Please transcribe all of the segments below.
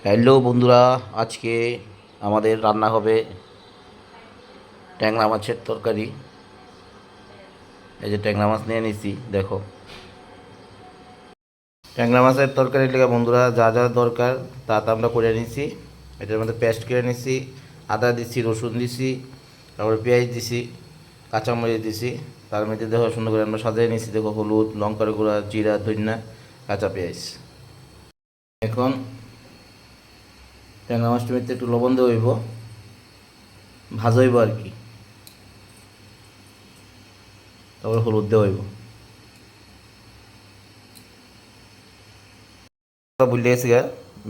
Hello বন্ধুরা, আজকে আমাদের রান্না হবে ট্যাংরা মাছের তরকারি। এই যে ট্যাংরা মাছ নিয়ে নিছি, দেখো। ট্যাংরা মাছের তরকারি লেগে বন্ধুরা যা যা দরকার তা তা আমরা করে নিছি। এটার মধ্যে পেস্ট করে নিছি, আদা দিছি, রসুন দিছি, তারপরে পেঁয়াজ দিছি, কাঁচামরিচ দিছি। তার মধ্যে দেখো সুন্দর করে আমরা সাজিয়ে নিছি, দেখো হলুদ, লঙ্কার গুঁড়া, জিরা, ধনিয়া, কাঁচা পেঁয়াজ। এখন ট্যাংরা মাছটার মধ্যে একটু লবণ দেওয়া হইব, ভাজা হইব আর কি। তারপরে হলুদ দেওয়া হইব। ভুলে গেছি গা,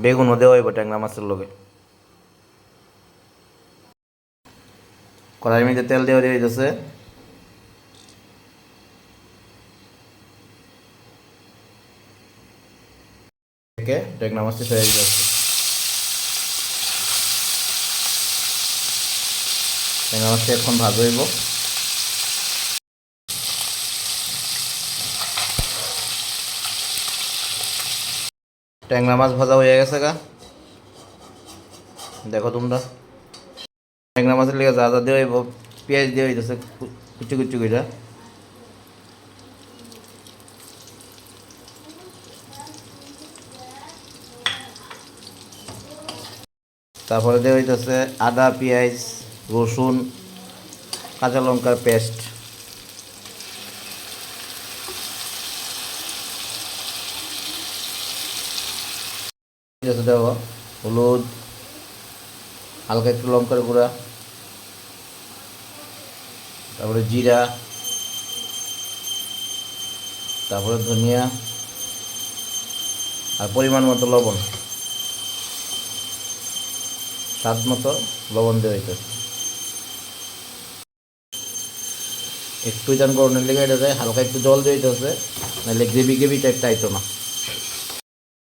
বেগুনও দেওয়া হইব ট্যাংরা মাছের লগে। কড়াইয়ের মধ্যে তেল দেওয়া হইতেছে। ট্যাংরা মাছটি ফেলে যাচ্ছে। ট্যাংরা মাছটি এখন ভাজা হইব। ট্যাংরা মাছ ভাজা হয়ে গেছে গা, দেখো তোমরা। ট্যাংরা মাছের লেগে যা যা দেওয়া হইব, পেঁয়াজ দেওয়া হইতেছে কুচি কুচি করে। তারপরে দেওয়া হইতেছে আদা, পেঁয়াজ, রসুন, কাঁচা লঙ্কার পেস্ট। দেওয়া হলুদ, হালকা একটু লঙ্কার গুঁড়া, তারপরে জিরা, তারপরে ধনিয়া, আর পরিমাণ মতো লবণ, স্বাদ মতো লবণ দেওয়া হইতেছে। একটু জান গরমের লেগে এটা যায়, হালকা একটু জল দিয়ে হইতেছে, নাহলে গ্রেভি গ্রেভি টাইপটা আইতো না।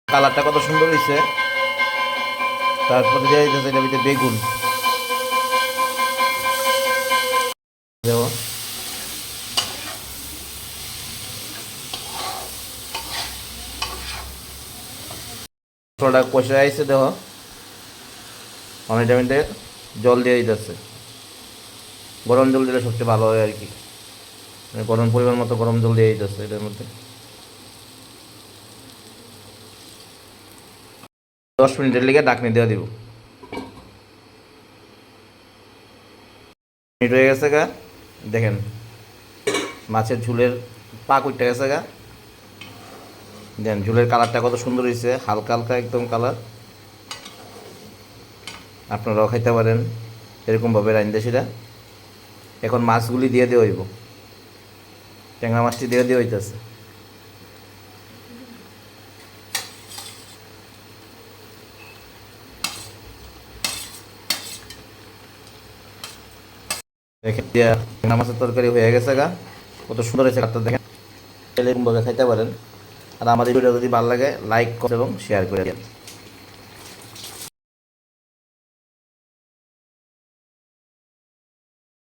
কালারটা কত সুন্দর হয়েছে। তারপরে দেওয়া হইতেছে এটার ভিতরে বেগুন। দেওয়া মশলাটা কষে আইসে, দেখো অনেকটা মিনিটে জল দিয়ে দিতেছে। গরম জল দিলে সবচেয়ে ভালো হয় আর কি, মানে গরম পরিমাণ মতো গরম জল দিয়ে দিতেছে এটার মধ্যে। 10 মিনিটের লেগে ডাকনি দেওয়া দিব। মিনিট হয়ে গেছে গা, দেখেন মাছের ঝুলের পাক উঠে গেছে গা। দেন ঝুলের কালারটা কত সুন্দর হয়েছে, হালকা হালকা একদম কালার। আপনারাও খাইতে পারেন এরকমভাবে রাইনদেশিরা। এখন মাছগুলি দিয়ে দেওয়া হইব, ট্যাংরা মাছটি দিয়ে দেওয়া হইতেছে। দেখেন ট্যাংরা মাছের তরকারি হয়ে গেছে গা, কত সুন্দর হয়েছে কালারটা দেখেন। এরকমভাবে খাইতে পারেন। আর আমাদের ভিডিও যদি ভালো লাগে লাইক এবং শেয়ার করে দেন।